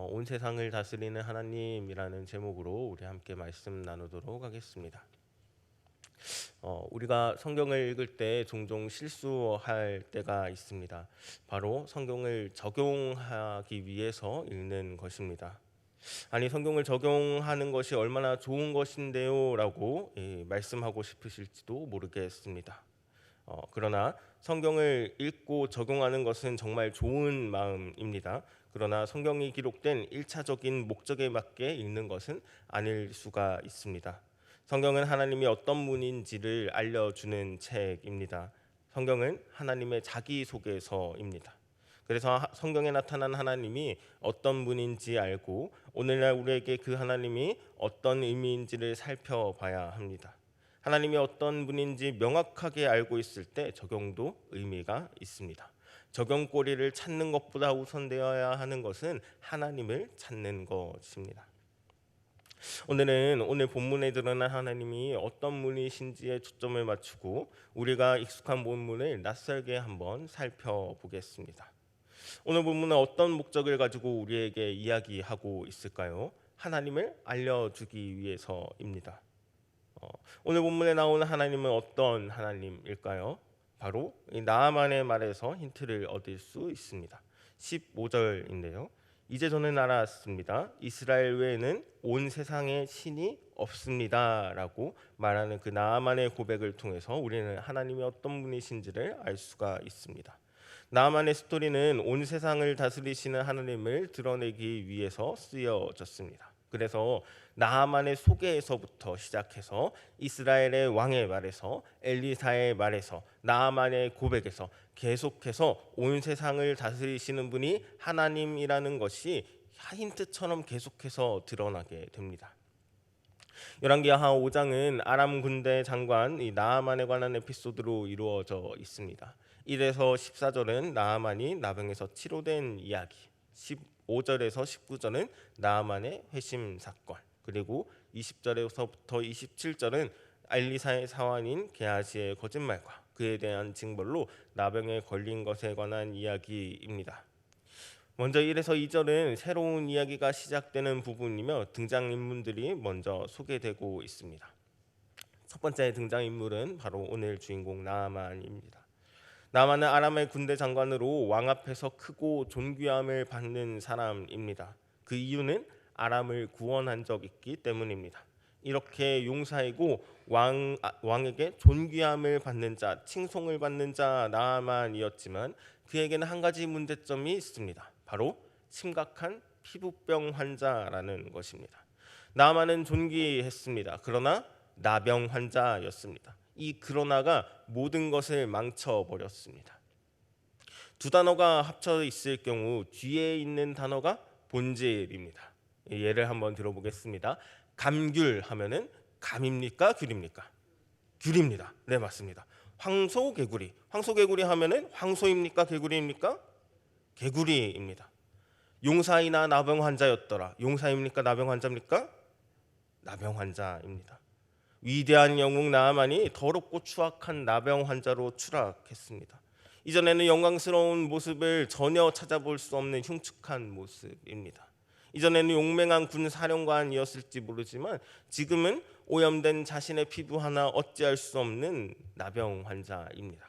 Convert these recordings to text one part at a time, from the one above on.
온 세상을 다스리는 하나님이라는 제목으로 우리 함께 말씀 나누도록 하겠습니다. 우리가 성경을 읽을 때 종종 실수할 때가 있습니다. 바로 성경을 적용하기 위해서 읽는 것입니다. 아니, 성경을 적용하는 것이 얼마나 좋은 것인데요 라고 말씀하고 싶으실지도 모르겠습니다. 그러나 성경을 읽고 적용하는 것은 정말 좋은 마음입니다. 그러나 성경이 기록된 1차적인 목적에 맞게 읽는 것은 아닐 수가 있습니다. 성경은 하나님이 어떤 분인지를 알려주는 책입니다. 성경은 하나님의 자기소개서입니다. 그래서 성경에 나타난 하나님이 어떤 분인지 알고 오늘날 우리에게 그 하나님이 어떤 의미인지를 살펴봐야 합니다. 하나님이 어떤 분인지 명확하게 알고 있을 때 적용도 의미가 있습니다. 적용거리를 찾는 것보다 우선되어야 하는 것은 하나님을 찾는 것입니다. 오늘은 오늘 본문에 드러난 하나님이 어떤 분이신지에 초점을 맞추고 우리가 익숙한 본문을 낯설게 한번 살펴보겠습니다. 오늘 본문은 어떤 목적을 가지고 우리에게 이야기하고 있을까요? 하나님을 알려주기 위해서입니다. 오늘 본문에 나오는 하나님은 어떤 하나님일까요? 바로 이 나아만의 말에서 힌트를 얻을 수 있습니다. 15절인데요. 이제 저는 알았습니다. 이스라엘 외에는 온 세상에 신이 없습니다 라고 말하는 그 나아만의 고백을 통해서 우리는 하나님이 어떤 분이신지를 알 수가 있습니다. 나아만의 스토리는 온 세상을 다스리시는 하나님을 드러내기 위해서 쓰여졌습니다. 그래서 나아만의 소개에서부터 시작해서 이스라엘의 왕의 말에서 엘리사의 말에서 나아만의 고백에서 계속해서 온 세상을 다스리시는 분이 하나님이라는 것이 힌트처럼 계속해서 드러나게 됩니다. 열왕기하 5장은 아람 군대 장관 이 나아만에 관한 에피소드로 이루어져 있습니다. 1에서 14절은 나아만이 나병에서 치료된 이야기, 15절에서 19절은 나아만의 회심 사건, 그리고 20절에서부터 27절은 엘리사의 사환인 게하시의 거짓말과 그에 대한 징벌로 나병에 걸린 것에 관한 이야기입니다. 먼저 1에서 2절은 새로운 이야기가 시작되는 부분이며 등장인물들이 먼저 소개되고 있습니다. 첫 번째 등장인물은 바로 오늘 주인공 나아만입니다. 나아만은 아람의 군대 장관으로 왕 앞에서 크고 존귀함을 받는 사람입니다. 그 이유는 아람을 구원한 적 있기 때문입니다. 이렇게 용사이고 왕에게 존귀함을 받는 자, 칭송을 받는 자 나아만이었지만 그에게는 한 가지 문제점이 있습니다. 바로 심각한 피부병 환자라는 것입니다. 나아만은 존귀했습니다. 그러나 나병 환자였습니다. 이 그러나가 모든 것을 망쳐버렸습니다. 두 단어가 합쳐 있을 경우 뒤에 있는 단어가 본질입니다. 예를 한번 들어보겠습니다. 감귤 하면은 감입니까 귤입니까? 귤입니다. 네, 맞습니다. 황소개구리, 황소개구리 하면은 황소입니까 개구리입니까? 개구리입니다. 용사이나 나병 환자였더라. 용사입니까 나병 환자입니까? 나병 환자입니다. 위대한 영웅 나아만이 더럽고 추악한 나병 환자로 추락했습니다. 이전에는 영광스러운 모습을 전혀 찾아볼 수 없는 흉측한 모습입니다. 이전에는 용맹한 군 사령관이었을지 모르지만 지금은 오염된 자신의 피부 하나 어찌할 수 없는 나병 환자입니다.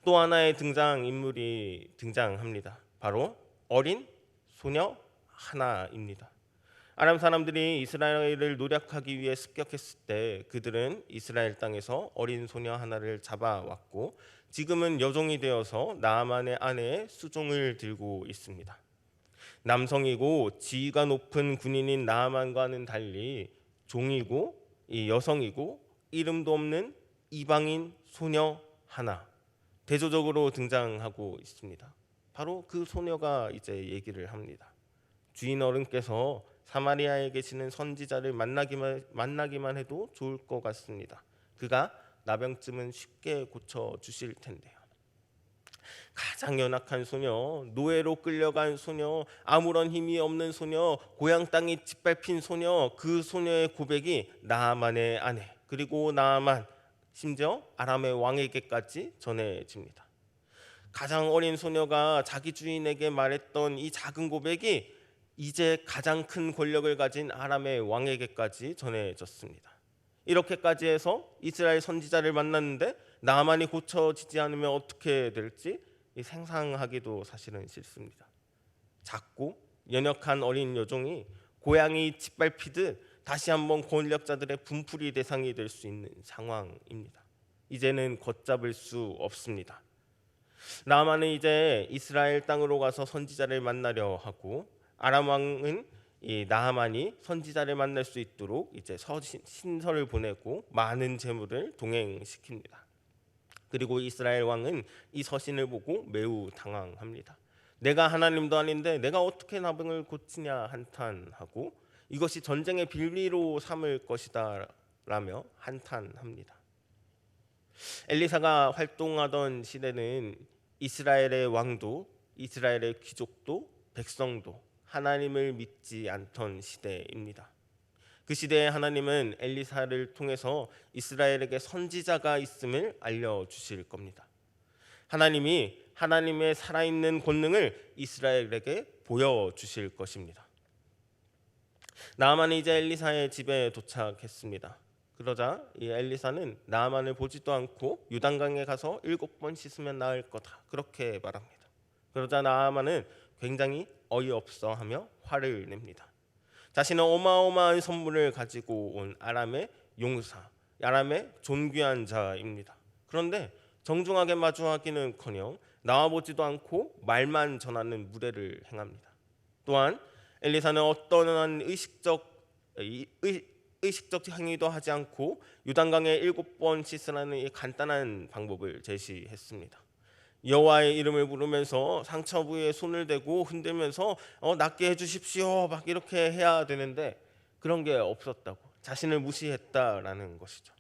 또 하나의 등장인물이 등장합니다. 바로 어린 소녀 하나입니다. 아람 사람들이 이스라엘을 노략하기 위해 습격했을 때 그들은 이스라엘 땅에서 어린 소녀 하나를 잡아왔고 지금은 여종이 되어서 나아만의 아내의 수종을 들고 있습니다. 남성이고 지위가 높은 군인인 나아만과는 달리 종이고 이 여성이고 이름도 없는 이방인 소녀 하나 대조적으로 등장하고 있습니다. 바로 그 소녀가 이제 얘기를 합니다. 주인 어른께서 사마리아에 계시는 선지자를 만나기만 해도 좋을 것 같습니다. 그가 나병쯤은 쉽게 고쳐 주실 텐데요. 가장 연약한 소녀, 노예로 끌려간 소녀, 아무런 힘이 없는 소녀, 고향 땅이 짓밟힌 소녀, 그 소녀의 고백이 나아만의 아내, 그리고 나아만, 심지어 아람의 왕에게까지 전해집니다. 가장 어린 소녀가 자기 주인에게 말했던 이 작은 고백이 이제 가장 큰 권력을 가진 아람의 왕에게까지 전해졌습니다. 이렇게까지 해서 이스라엘 선지자를 만났는데 나만이 고쳐지지 않으면 어떻게 될지 상상하기도 사실은 싫습니다. 작고 연약한 어린 여종이 고양이 짓밟히듯 다시 한번 권력자들의 분풀이 대상이 될 수 있는 상황입니다. 이제는 걷잡을 수 없습니다. 나아만은 이제 이스라엘 땅으로 가서 선지자를 만나려 하고 아람 왕은 이 나하만이 선지자를 만날 수 있도록 이제 신설을 보내고 많은 재물을 동행시킵니다. 그리고 이스라엘 왕은 이 서신을 보고 매우 당황합니다. 내가 하나님도 아닌데 내가 어떻게 나병을 고치냐 한탄하고 이것이 전쟁의 빌미로 삼을 것이다 라며 한탄합니다. 엘리사가 활동하던 시대는 이스라엘의 왕도 이스라엘의 귀족도 백성도 하나님을 믿지 않던 시대입니다. 그 시대에 하나님은 엘리사를 통해서 이스라엘에게 선지자가 있음을 알려주실 겁니다. 하나님이 하나님의 살아있는 권능을 이스라엘에게 보여주실 것입니다. 나아만이 이제 엘리사의 집에 도착했습니다. 그러자 이 엘리사는 나아만을 보지도 않고 요단강에 가서 7번 씻으면 나을 거다 그렇게 말합니다. 그러자 나아만은 굉장히 어이없어하며 화를 냅니다. 자신은 어마어마한 선물을 가지고 온 아람의 용사, 아람의 존귀한 자입니다. 그런데 정중하게 마주하기는커녕 나와보지도 않고 말만 전하는 무례를 행합니다. 또한 엘리사는 어떠한 의식적 행위도 하지 않고 요단강에 7번 씻으라는 이 간단한 방법을 제시했습니다. 여호와의 이름을 부르면서 상처 부위에 손을 대고 흔들면서 낫게 해주십시오 막 이렇게 해야 되는데 그런 게 없었다고 자신을 무시했다라는 것이죠.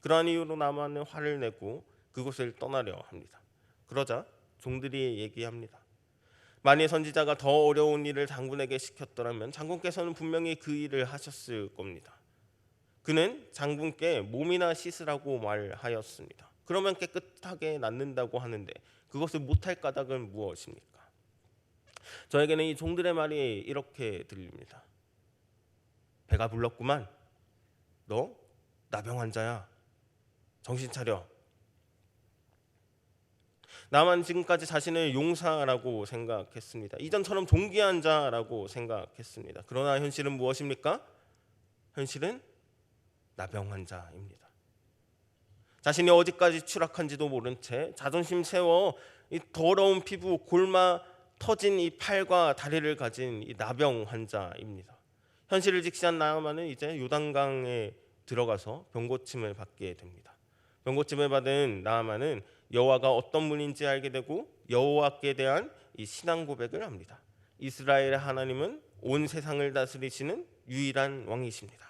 그러한 이유로 나아만은 화를 내고 그곳을 떠나려 합니다. 그러자 종들이 얘기합니다. 만일 선지자가 더 어려운 일을 장군에게 시켰더라면 장군께서는 분명히 그 일을 하셨을 겁니다. 그는 장군께 몸이나 씻으라고 말하였습니다. 그러면 깨끗하게 낫는다고 하는데 그것을 못할 까닭은 무엇입니까? 저에게는 이 종들의 말이 이렇게 들립니다. 배가 불렀구만. 너 나병 환자야. 정신 차려. 나만 지금까지 자신을 용사라고 생각했습니다. 이전처럼 존귀한 자라고 생각했습니다. 그러나 현실은 무엇입니까? 현실은 나병 환자입니다. 자신이 어디까지 추락한지도 모른 채 자존심 세워 이 더러운 피부, 골마 터진 이 팔과 다리를 가진 이 나병 환자입니다. 현실을 직시한 나아만은 이제 요단강에 들어가서 병고침을 받게 됩니다. 병고침을 받은 나아만은 여호와가 어떤 분인지 알게 되고 여호와께 대한 이 신앙 고백을 합니다. 이스라엘의 하나님은 온 세상을 다스리시는 유일한 왕이십니다.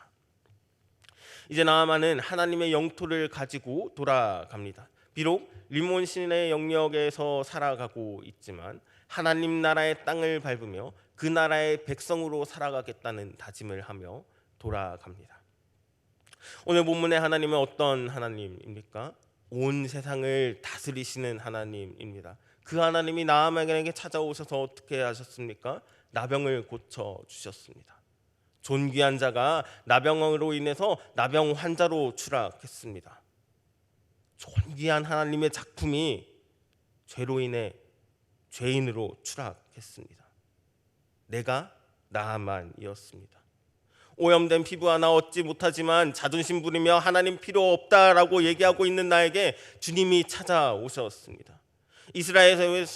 이제 나아만은 하나님의 영토를 가지고 돌아갑니다. 비록 림몬 시내 영역에서 살아가고 있지만 하나님 나라의 땅을 밟으며 그 나라의 백성으로 살아가겠다는 다짐을 하며 돌아갑니다. 오늘 본문의 하나님은 어떤 하나님입니까? 온 세상을 다스리시는 하나님입니다. 그 하나님이 나아만에게 찾아오셔서 어떻게 하셨습니까? 나병을 고쳐 주셨습니다. 존귀한 자가 나병으로 인해서 나병 환자로 추락했습니다. 존귀한 하나님의 작품이 죄로 인해 죄인으로 추락했습니다. 내가 나아만이었습니다. 오염된 피부 하나 얻지 못하지만 자존심 부리며 하나님 필요 없다라고 얘기하고 있는 나에게 주님이 찾아오셨습니다. 이스라엘의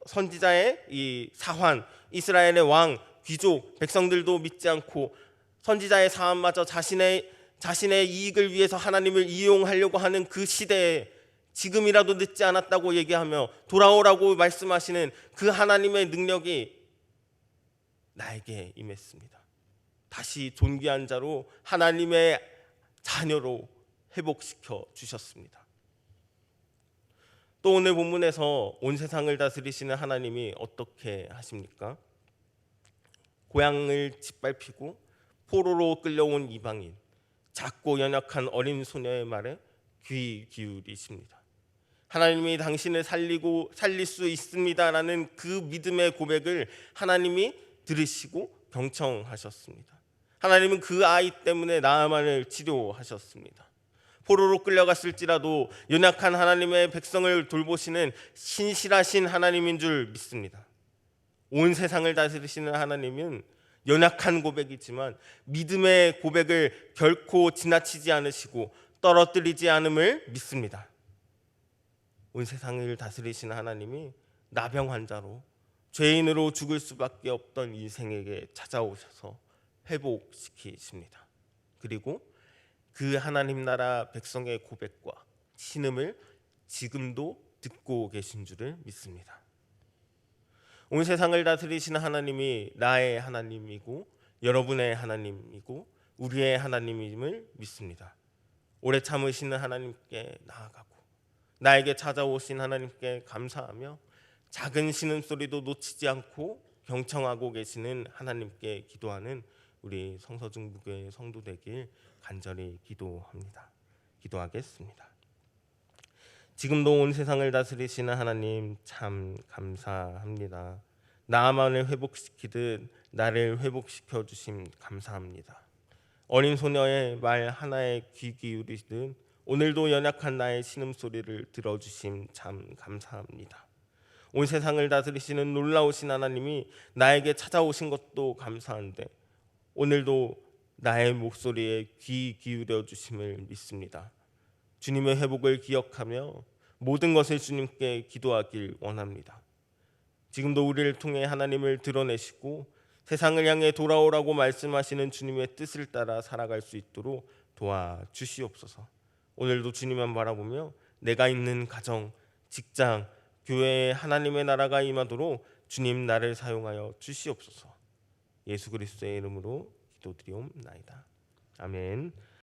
선지자의 이 사환, 이스라엘의 왕, 귀족, 백성들도 믿지 않고 선지자의 사함마저 자신의 이익을 위해서 하나님을 이용하려고 하는 그 시대에 지금이라도 늦지 않았다고 얘기하며 돌아오라고 말씀하시는 그 하나님의 능력이 나에게 임했습니다. 다시 존귀한 자로 하나님의 자녀로 회복시켜 주셨습니다. 또 오늘 본문에서 온 세상을 다스리시는 하나님이 어떻게 하십니까? 고향을 짓밟히고 포로로 끌려온 이방인, 작고 연약한 어린 소녀의 말에 귀 기울이십니다. 하나님이 당신을 살릴 수 있습니다라는 그 믿음의 고백을 하나님이 들으시고 경청하셨습니다. 하나님은 그 아이 때문에 나아만을 치료하셨습니다. 포로로 끌려갔을지라도 연약한 하나님의 백성을 돌보시는 신실하신 하나님인 줄 믿습니다. 온 세상을 다스리시는 하나님은 연약한 고백이지만 믿음의 고백을 결코 지나치지 않으시고 떨어뜨리지 않음을 믿습니다. 온 세상을 다스리시는 하나님이 나병 환자로 죄인으로 죽을 수밖에 없던 인생에게 찾아오셔서 회복시키십니다. 그리고 그 하나님 나라 백성의 고백과 신음을 지금도 듣고 계신 줄을 믿습니다. 온 세상을 다스리시는 하나님이 나의 하나님이고 여러분의 하나님이고 우리의 하나님임을 믿습니다. 오래 참으시는 하나님께 나아가고 나에게 찾아오신 하나님께 감사하며 작은 신음소리도 놓치지 않고 경청하고 계시는 하나님께 기도하는 우리 성서중부교회 성도 되길 간절히 기도합니다. 기도하겠습니다. 지금도 온 세상을 다스리시는 하나님 참 감사합니다. 나만을 회복시키듯 나를 회복시켜 주심 감사합니다. 어린 소녀의 말 하나에 귀 기울이듯 오늘도 연약한 나의 신음소리를 들어주심 참 감사합니다. 온 세상을 다스리시는 놀라우신 하나님이 나에게 찾아오신 것도 감사한데 오늘도 나의 목소리에 귀 기울여 주심을 믿습니다. 주님의 회복을 기억하며 모든 것을 주님께 기도하길 원합니다. 지금도 우리를 통해 하나님을 드러내시고 세상을 향해 돌아오라고 말씀하시는 주님의 뜻을 따라 살아갈 수 있도록 도와주시옵소서. 오늘도 주님만 바라보며 내가 있는 가정, 직장, 교회에 하나님의 나라가 임하도록 주님 나를 사용하여 주시옵소서. 예수 그리스도의 이름으로 기도드리옵나이다. 아멘.